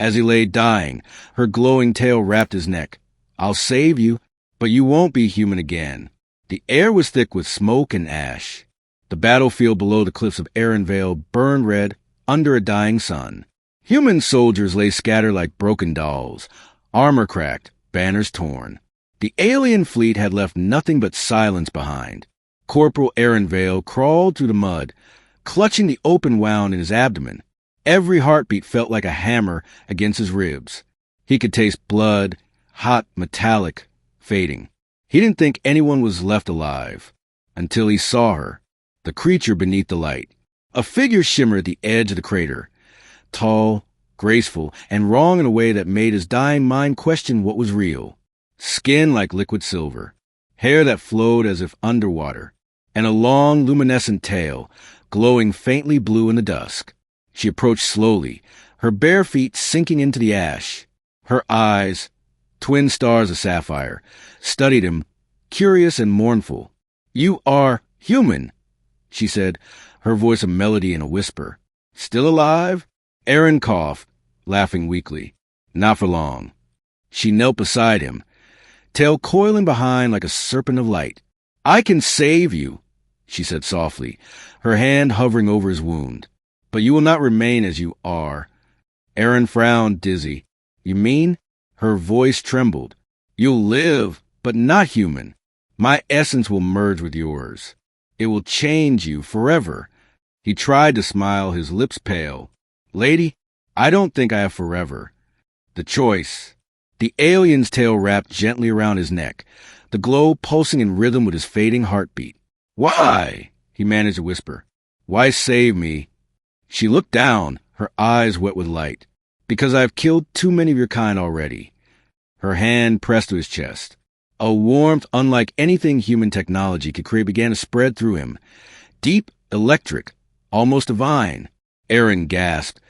As he lay dying, her glowing tail wrapped his neck. "I'll save you, but you won't be human again." The air was thick with smoke and ash. The battlefield below the cliffs of Vale burned red under a dying sun. Human soldiers lay scattered like broken dolls, armor cracked, banners torn. The alien fleet had left nothing but silence behind. Corporal Vale crawled through the mud, clutching the open wound in his abdomen. Every heartbeat felt like a hammer against his ribs. He could taste blood, hot, metallic, fading. He didn't think anyone was left alive, until he saw her, the creature beneath the light. A figure shimmered at the edge of the crater, tall, graceful, and wrong in a way that made his dying mind question what was real. Skin like liquid silver, hair that flowed as if underwater, and a long, luminescent tail, glowing faintly blue in the dusk. She approached slowly, her bare feet sinking into the ash. Her eyes, twin stars of sapphire, studied him, curious and mournful. "You are human," she said, her voice a melody and a whisper. "Still alive?" Aaron coughed, laughing weakly. "Not for long." She knelt beside him, tail coiling behind like a serpent of light. "I can save you," she said softly, her hand hovering over his wound. "But you will not remain as you are." Aaron frowned, dizzy. "You mean?" Her voice trembled. "You'll live, but not human. My essence will merge with yours. It will change you forever." He tried to smile, his lips pale. "Lady, I don't think I have forever. The choice." The alien's tail wrapped gently around his neck, the glow pulsing in rhythm with his fading heartbeat. "Why?" he managed to whisper. "Why save me?" She looked down, her eyes wet with light. "Because I've killed too many of your kind already." Her hand pressed to his chest. A warmth unlike anything human technology could create began to spread through him. Deep, electric, almost divine. Aaron gasped,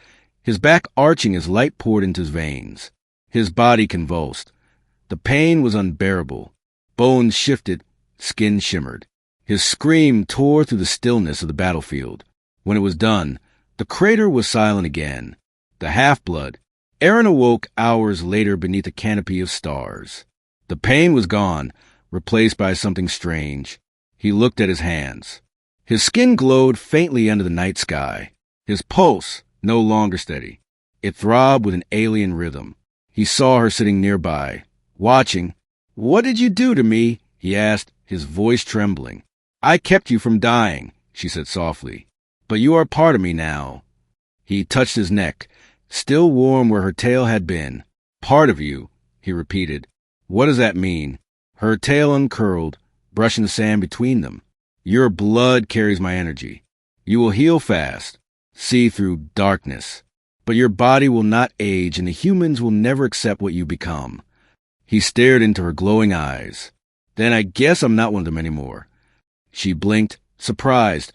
his back arching as light poured into his veins. His body convulsed. The pain was unbearable. Bones shifted, skin shimmered. His scream tore through the stillness of the battlefield. When it was done, the crater was silent again. The half-blood. Aaron awoke hours later beneath a canopy of stars. The pain was gone, replaced by something strange. He looked at his hands. His skin glowed faintly under the night sky. His pulse, no longer steady. It throbbed with an alien rhythm. He saw her sitting nearby, watching. "What did you do to me?" he asked, his voice trembling. "I kept you from dying," she said softly. "But you are part of me now." He touched his neck, still warm where her tail had been. "Part of you," he repeated. "What does that mean?" Her tail uncurled, brushing the sand between them. "Your blood carries my energy. You will heal fast, see through darkness. But your body will not age, and the humans will never accept what you become." He stared into her glowing eyes. "Then I guess I'm not one of them anymore." She blinked, surprised,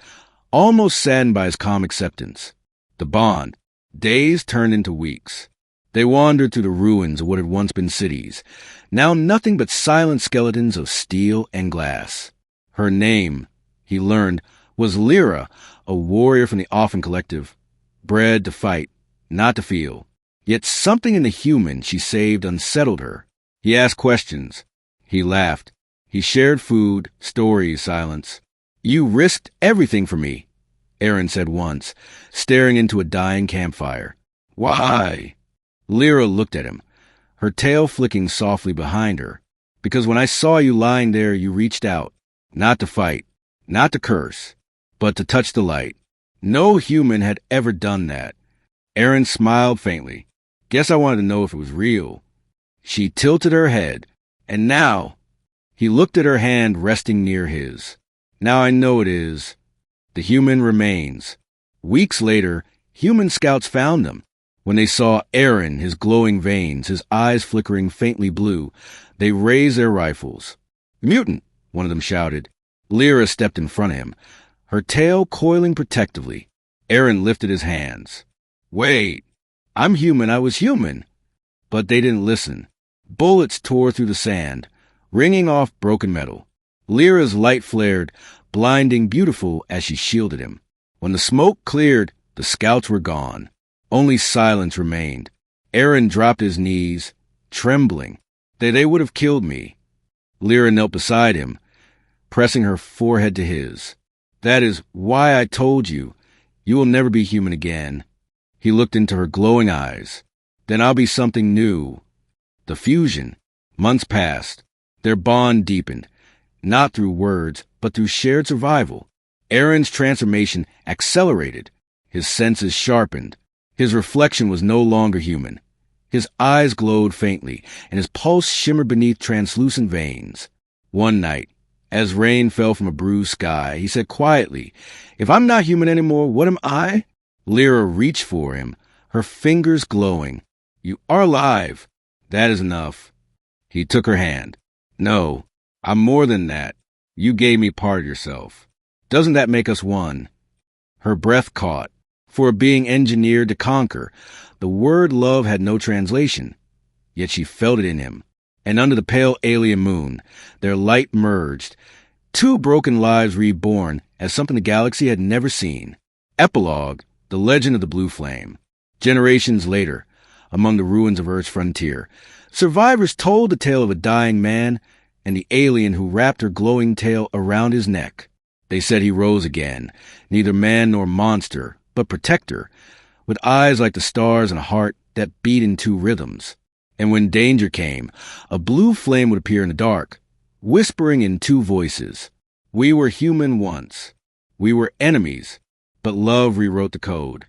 almost saddened by his calm acceptance. The bond. Days turned into weeks. They wandered through the ruins of what had once been cities, now nothing but silent skeletons of steel and glass. Her name, he learned, was Lyra, a warrior from the Orphan Collective, bred to fight, not to feel. Yet something in the human she saved unsettled her. He asked questions. He laughed. He shared food, stories, silence. "You risked everything for me," Aaron said once, staring into a dying campfire. "Why?" Lyra looked at him, her tail flicking softly behind her. "Because when I saw you lying there, you reached out, not to fight, not to curse, but to touch the light. No human had ever done that." Aaron smiled faintly. "Guess I wanted to know if it was real." She tilted her head. "And now," he looked at her hand resting near his. "Now I know it is." The human remains. Weeks later, human scouts found them. When they saw Aaron, his glowing veins, his eyes flickering faintly blue, they raised their rifles. "Mutant!" one of them shouted. Lyra stepped in front of him, her tail coiling protectively. Aaron lifted his hands. "Wait, I'm human, I was human." But they didn't listen. Bullets tore through the sand, ringing off broken metal. Lyra's light flared, blinding beautiful as she shielded him. When the smoke cleared, the scouts were gone. Only silence remained. Aaron dropped his knees, trembling. They would have killed me. Lyra knelt beside him, pressing her forehead to his. That is why I told you. You will never be human again. He looked into her glowing eyes. Then I'll be something new. The fusion. Months passed. Their bond deepened, not through words, but through shared survival. Aaron's transformation accelerated. His senses sharpened. His reflection was no longer human. His eyes glowed faintly, and his pulse shimmered beneath translucent veins. One night, as rain fell from a bruised sky, he said quietly, "If I'm not human anymore, what am I?" Lyra reached for him, her fingers glowing. "You are alive. That is enough." He took her hand. "No, I'm more than that. You gave me part of yourself. Doesn't that make us one?" Her breath caught. For a being engineered to conquer, the word love had no translation. Yet she felt it in him. And under the pale alien moon, their light merged. Two broken lives reborn as something the galaxy had never seen. Epilogue, the legend of the Blue Flame. Generations later, among the ruins of Earth's frontier, survivors told the tale of a dying man and the alien who wrapped her glowing tail around his neck. They said he rose again, neither man nor monster, but protector, with eyes like the stars and a heart that beat in two rhythms. And when danger came, a blue flame would appear in the dark, whispering in two voices. We were human once. We were enemies, but love rewrote the code.